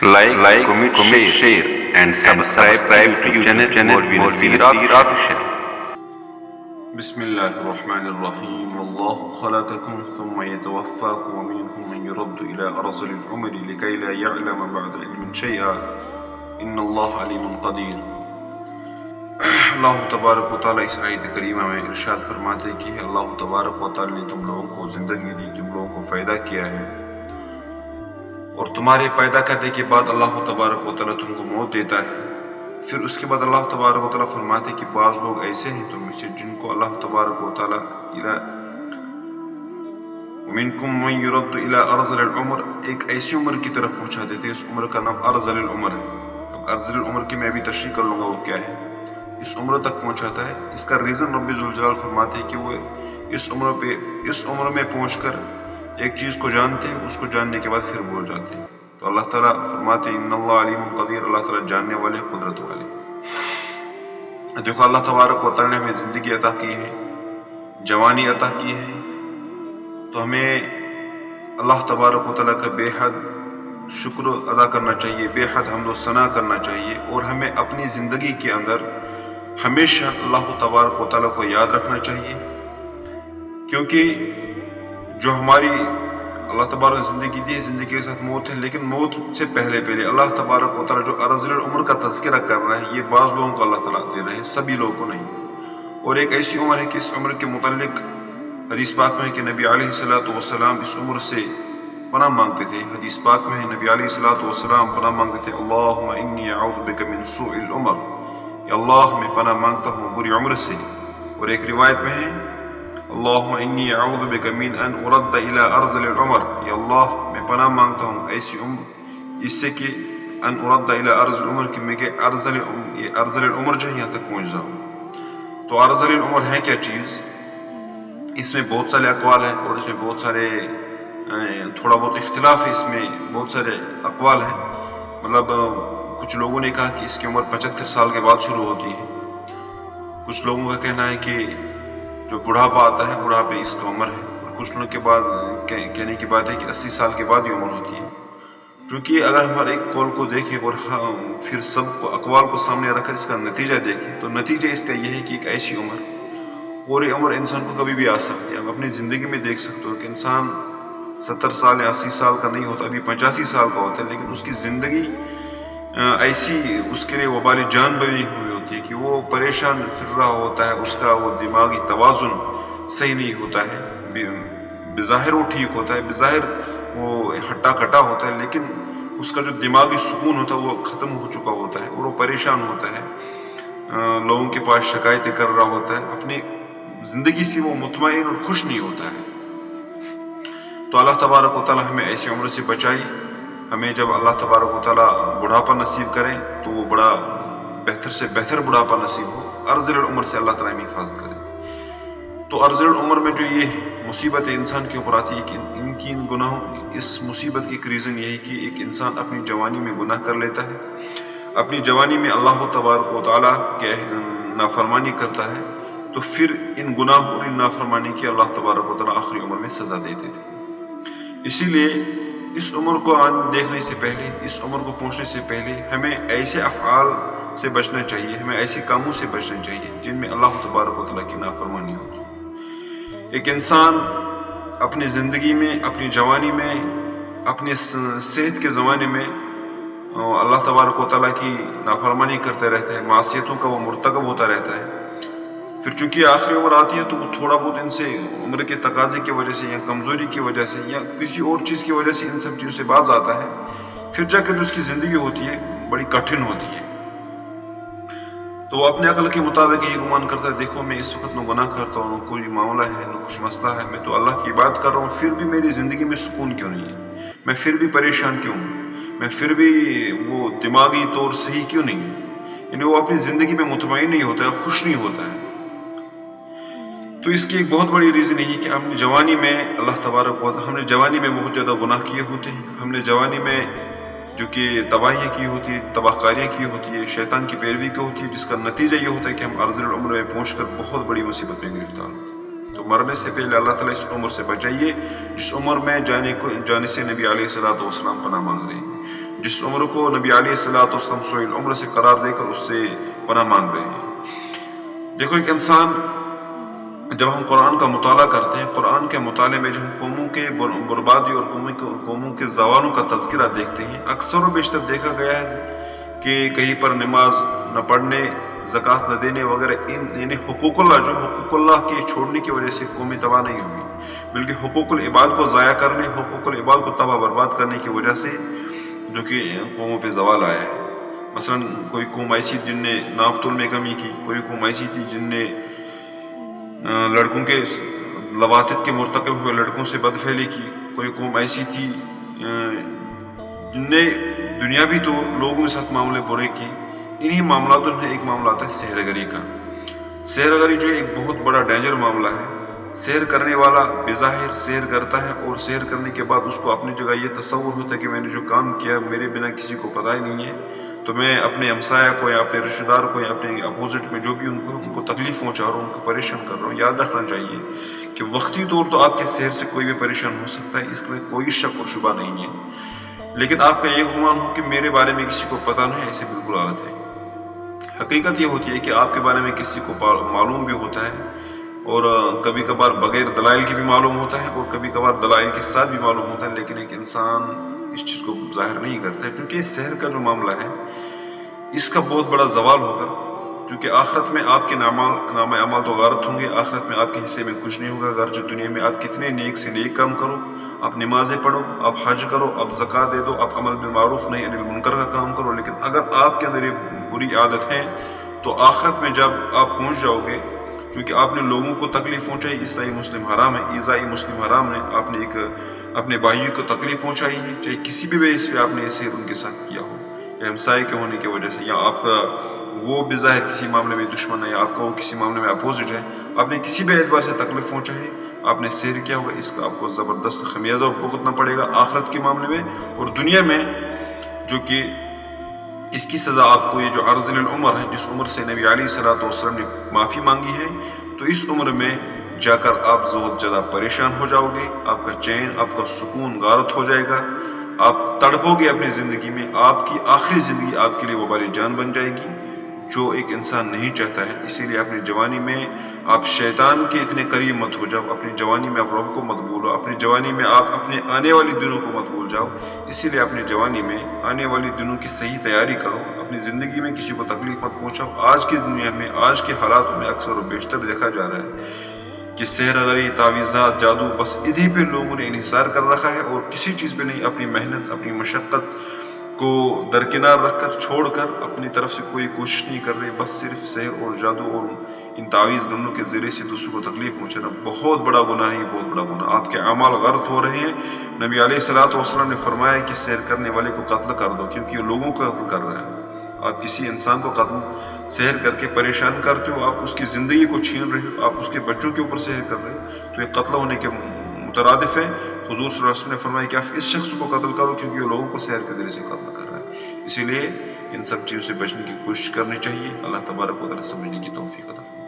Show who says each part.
Speaker 1: like, comment, share, and subscribe to YouTube channel Maulvi Nasir Official.
Speaker 2: بسم الله الرحمن الرحيم والله خلقكم ثم يتوفاكم ومنكم من يرد إلى أرذل العمر لكي لا يعلم بعد علم شيئا إن الله عليم قدير. اللہ تبارک و تعالیٰ اس آیت کریمہ میں ارشاد فرماتے ہیں کہ اللہ تبارک و تعالیٰ نے تم لوگوں کو زندگی دی، تم لوگوں کو فائدہ کیا ہے، اور تمہارے پیدا کرنے کے بعد اللہ تبارک و تعالیٰ تم کو موت دیتا ہے. پھر اس کے بعد اللہ تبارک و تعالیٰ فرماتے ہیں کہ بعض لوگ ایسے ہیں تم میں سے جن کو اللہ تبارک و تعالیٰ منکم من یرد الی ارذل العمر، ایک ایسی عمر کی طرف پہنچا دیتے ہیں. اس عمر کا نام ارذل العمر ہے. ارذل العمر کی میں ابھی تشریح کر لوں گا وہ کیا ہے. اس عمر تک پہنچاتا ہے. اس کا ریزن رب ذوالجلال فرماتے ہیں کہ وہ اس عمر میں پہنچ کر ایک چیز کو جانتے ہیں، اس کو جاننے کے بعد پھر بھول جاتے ہیں. تو اللہ تعالیٰ فرماتے ہیں ان اللہ علیم قدیر، اللہ تعالیٰ جاننے والے، قدرت والے. دیکھو اللہ تبارک و تعالیٰ نے ہمیں زندگی عطا کی ہے، جوانی عطا کی ہے، تو ہمیں اللہ تبارک و تعالیٰ کا بے حد شکر ادا کرنا چاہیے، بے حد حمد و ثنا کرنا چاہیے، اور ہمیں اپنی زندگی کے اندر ہمیشہ اللہ تبارک و تعالیٰ کو یاد رکھنا چاہیے. کیونکہ جو ہماری اللہ تبارک نے زندگی دی ہے، زندگی کے ساتھ موت ہے، لیکن موت سے پہلے اللہ تبارک و تعالیٰ جو ارذل العمر کا تذکرہ کر رہا ہے، یہ بعض لوگوں کو اللہ تعالیٰ دے رہے ہیں، سبھی لوگوں کو نہیں. اور ایک ایسی عمر ہے کہ اس عمر کے متعلق حدیث پاک میں ہے کہ نبی علیہ السلام اس عمر سے پناہ مانگتے تھے. حدیث پاک میں ہے نبی علیہ السلام پناہ مانگتے تھے، اللہم انی اعوذ بک من سوء العمر، یا اللہ میں پناہ مانگتا ہوں بری عمر سے. اور ایک روایت میں ہے اللہم انی اعوذ بک من ان ارد الی ارذل العمر، یا اللہ میں پناہ مانگتا ہوں ایسی عمر اس سے کہ ان ارد الی ارذل العمر، کہ میں کہ ارذل العمر جو ہے یہاں تک پہنچ جاؤں. تو ارذل العمر ہے کیا چیز؟ اس میں بہت سارے اقوال ہیں، اور اس میں بہت سارے تھوڑا بہت اختلاف ہے، اس میں بہت سارے اقوال ہیں. مطلب کچھ لوگوں نے کہا کہ اس کی عمر 75 سال کے بعد شروع ہوتی ہے. کچھ لوگوں کا کہنا ہے کہ جو بڑھاپا آتا ہے، بڑھاپے اس کا عمر ہے. اور کچھ لوگوں کے بعد کہنے کی بات ہے کہ 80 سال کے بعد یہ عمر ہوتی ہے. کیونکہ اگر ہم ہر ایک قول کو دیکھیں اور پھر سب کو اقوال کو سامنے رکھ کر اس کا نتیجہ دیکھیں، تو نتیجہ اس کا یہ ہے کہ ایک ایسی عمر، اور یہ عمر انسان کو کبھی بھی آ سکتی ہے. آپ اپنی زندگی میں دیکھ سکتے ہو کہ انسان 70 سال یا 80 سال کا نہیں ہوتا، ابھی 85 سال کا ہوتا ہے، لیکن اس کی زندگی ایسی اس کے لیے وبال جان بنی ہوئی ہوتی ہے کہ وہ پریشان پھر رہا ہوتا ہے. اس کا وہ دماغی توازن صحیح نہیں ہوتا ہے. بظاہر وہ ٹھیک ہوتا ہے، بظاہر وہ ہٹا کٹا ہوتا ہے، لیکن اس کا جو دماغی سکون ہوتا ہے وہ ختم ہو چکا ہوتا ہے، اور وہ پریشان ہوتا ہے، لوگوں کے پاس شکایتیں کر رہا ہوتا ہے، اپنی زندگی سے وہ مطمئن اور خوش نہیں ہوتا ہے. تو اللہ تبارک و تعالیٰ ہمیں ایسی عمر سے بچائی. ہمیں جب اللہ تبارک و تعالیٰ بڑھاپا نصیب کرے تو وہ بڑا بہتر سے بہتر بڑھاپا نصیب ہو. ارذل العمر سے اللہ تعالیٰ ہمیں حفاظت کرے. تو ارذل العمر میں جو یہ مصیبت انسان کے اوپر آتی ہے کہ ان گناہوں، اس مصیبت کی ایک ریزن یہ ہے کہ ایک انسان اپنی جوانی میں گناہ کر لیتا ہے، اپنی جوانی میں اللہ تبارک و تعالیٰ کے نافرمانی کرتا ہے. تو پھر ان گناہوں اور ان نافرمانی کی اللہ تبارک و تعالیٰ آخری عمر میں سزا دیتے تھے. اسی لیے اس عمر کو دیکھنے سے پہلے، اس عمر کو پہنچنے سے پہلے ہمیں ایسے افعال سے بچنا چاہیے، ہمیں ایسے کاموں سے بچنا چاہیے جن میں اللہ تبارک و تعالیٰ کی نافرمانی ہو. ایک انسان اپنی زندگی میں، اپنی جوانی میں، اپنی صحت کے زمانے میں اللہ تبارک و تعالیٰ کی نافرمانی کرتا رہتا ہے، معصیتوں کا وہ مرتکب ہوتا رہتا ہے. پھر چونکہ آخری عمر آتی ہے تو وہ تھوڑا بہت ان سے عمر کے تقاضے کی وجہ سے یا کمزوری کی وجہ سے یا کسی اور چیز کی وجہ سے ان سب چیزوں سے باز آتا ہے. پھر جا کر جو اس کی زندگی ہوتی ہے بڑی کٹھن ہوتی ہے. تو وہ اپنے عقل کے مطابق یہی گمان کرتا ہے، دیکھو میں اس وقت نہ گناہ کرتا ہوں، نہ کوئی معاملہ ہے، نہ کچھ مسئلہ ہے، میں تو اللہ کی عبادت کر رہا ہوں، پھر بھی میری زندگی میں سکون کیوں نہیں ہے، میں پھر بھی پریشان کیوں ہوں، میں پھر بھی وہ دماغی طور صحیح کیوں نہیں ہوں. یعنی وہ اپنی زندگی میں مطمئن نہیں ہوتا ہے، خوش نہیں ہوتا ہے. تو اس کی ایک بہت بڑی ریزن یہی کہ ہم نے جوانی میں اللہ تبارک و ہم نے جوانی میں بہت زیادہ گناہ کیے ہوتے ہیں. ہم نے جوانی میں جو کہ تباہیاں کی ہوتی ہے، تباہ کاریاں کی ہوتی ہے، شیطان کی پیروی کی ہوتی ہے، جس کا نتیجہ یہ ہوتا ہے کہ ہم ارذل العمر میں پہنچ کر بہت بڑی مصیبت میں گرفتار ہوتے ہیں. تو مرنے سے پہلے اللہ تعالیٰ اس عمر سے بچائیے جس عمر میں جانے سے نبی علیہ السلام پناہ مانگ رہے ہیں، جس عمر کو نبی علیہ الصلوۃ والسلام سوئل عمر سے قرار دے کر اس سے پناہ مانگ رہے ہیں۔ دیکھو ایک انسان جب ہم قرآن کا مطالعہ کرتے ہیں، قرآن کے مطالعے میں جب ہم قوموں کے بربادی اور قوموں کے زوالوں کا تذکرہ دیکھتے ہیں، اکثر و بیشتر دیکھا گیا ہے کہ کہیں پر نماز نہ پڑھنے، زکوٰۃ نہ دینے وغیرہ، یعنی حقوق اللہ کے چھوڑنے کی وجہ سے قومیں تباہ نہیں ہوئی، بلکہ حقوق العباد کو ضائع کرنے، حقوق العباد کو تباہ برباد کرنے کی وجہ سے جو کہ قوموں پہ زوال آیا ہے۔ مثلا کوئی قوم ایسی جن نے ناپ تول میں کمی کی، کوئی قوم ایسی تھی جن نے لڑکوں کے لواطت کے مرتکب ہوئے لڑکوں سے بدفعلی کی، کوئی قوم ایسی تھی جن نے دنیاوی تو لوگوں کے ساتھ معاملے برے کی۔ انہی معاملاتوں میں ایک معاملہ آتا ہے سحر گری کا۔ سحر گری جو ایک بہت بڑا ڈینجر معاملہ ہے۔ سحر کرنے والا بظاہر سحر کرتا ہے، اور سحر کرنے کے بعد اس کو اپنی جگہ یہ تصور ہوتا ہے کہ میں نے جو کام کیا میرے بنا کسی کو پتہ ہی نہیں ہے، تو میں اپنے ہمسایہ کو یا اپنے رشتہ دار کو یا اپنے اپوزٹ میں جو بھی ان کو تکلیف پہنچا رہا ہوں، ان کو پریشان کر رہا ہوں۔ یاد رکھنا چاہیے کہ وقتی طور تو آپ کے سحر سے کوئی بھی پریشان ہو سکتا ہے، اس میں کوئی شک اور شبہ نہیں ہے، لیکن آپ کا یہ گمان ہو کہ میرے بارے میں کسی کو پتہ نہیں ہے، ایسے بالکل غلط ہے۔ حقیقت یہ ہوتی ہے کہ آپ کے بارے میں کسی کو معلوم بھی ہوتا ہے، اور کبھی کبھار بغیر دلائل کے بھی معلوم ہوتا ہے، اور کبھی کبھار دلائل کے ساتھ بھی معلوم ہوتا ہے، لیکن ایک انسان اس چیز کو ظاہر نہیں کرتا ہے، کیونکہ سحر کا جو معاملہ ہے اس کا بہت بڑا زوال ہوگا، کیونکہ آخرت میں آپ کے نام اعمال تو غارت ہوں گے، آخرت میں آپ کے حصے میں کچھ نہیں ہوگا، اگرچہ دنیا میں آپ کتنے نیک سے نیک کام کرو، آپ نمازیں پڑھو، آپ حج کرو، آپ زکوٰۃ دے دو، آپ عمل بالمعروف نہی عن المنکر کا کام کرو، لیکن اگر آپ کے اندر یہ بری عادت ہے تو آخرت میں جب آپ پہنچ جاؤ گے، کیونکہ آپ نے لوگوں کو تکلیف پہنچائی، عیسائی مسلم حرام ہے، عیسائی مسلم حرام ہے، آپ نے اپنے بھائیوں کو تکلیف پہنچائی ہے، چاہے کسی بھی بیس پہ آپ نے اسے ان کے ساتھ کیا ہو، یا ہمسائے کے ہونے کی وجہ سے، یا آپ کا وہ بظاہر کسی معاملے میں دشمن ہے، یا آپ کا وہ کسی معاملے میں اپوزٹ ہے، آپ نے کسی بھی اعتبار سے تکلیف پہنچائی، آپ نے سحر کیا ہوگا، اس کا آپ کو زبردست خمیازہ بھگتنا پڑے گا آخرت کے معاملے میں، اور دنیا میں جو کہ اس کی سزا آپ کو یہ جو ارذل العمر ہے، جس عمر سے نبی علیہ الصلوۃ والسلام نے معافی مانگی ہے، تو اس عمر میں جا کر آپ بہت زیادہ پریشان ہو جاؤ گے، آپ کا چین، آپ کا سکون غارت ہو جائے گا، آپ تڑپو گے اپنی زندگی میں، آپ کی آخری زندگی آپ کے لیے وبال جان بن جائے گی، جو ایک انسان نہیں چاہتا ہے۔ اسی لیے اپنی جوانی میں آپ شیطان کے اتنے قریب مت ہو جاؤ، اپنی جوانی میں آپ رب کو مت بھولو، اپنی جوانی میں آپ اپنے آنے والی دنوں کو مت بھول جاؤ، اسی لیے اپنی جوانی میں آنے والی دنوں کی صحیح تیاری کرو، اپنی زندگی میں کسی کو تکلیف مت پہنچاؤ۔ آج کی دنیا میں، آج کے حالات میں اکثر و بیشتر دیکھا جا رہا ہے کہ سحر گری، تعویذات، جادو، بس ادھے پہ لوگوں نے انحصار کر رکھا ہے، اور کسی چیز پہ نہیں، اپنی محنت، اپنی مشقت کو درکنار رکھ کر، چھوڑ کر اپنی طرف سے کوئی کوشش نہیں کر رہے، بس صرف سحر اور جادو اور ان تعویذ گنوں کے ذریعے سے دوسروں کو تکلیف پہنچانا بہت بڑا گناہ ہے، بہت بڑا گناہ، آپ کے اعمال غلط ہو رہے ہیں۔ نبی علیہ الصلوۃ والسلام نے فرمایا کہ سحر کرنے والے کو قتل کر دو، کیونکہ یہ لوگوں کو قتل کر رہا ہے۔ آپ کسی انسان کو قتل سحر کر کے پریشان کرتے ہو، آپ اس کی زندگی کو چھین رہے ہو، آپ اس کے بچوں کے اوپر سحر کر رہے ہو، تو یہ قتل ہونے کے مترادف ہے۔ حضور صلی اللہ علیہ وسلم نے فرمایا کہ آپ اس شخص کو قتل کرو، کیونکہ یہ لوگوں کو سحر کے ذریعے سے قتل کر رہا ہے۔ اسی لیے ان سب چیزوں سے بچنے کی کوشش کرنی چاہیے۔ اللہ تبارک و تعالیٰ سمجھنے کی توفیق عطا فرمائے۔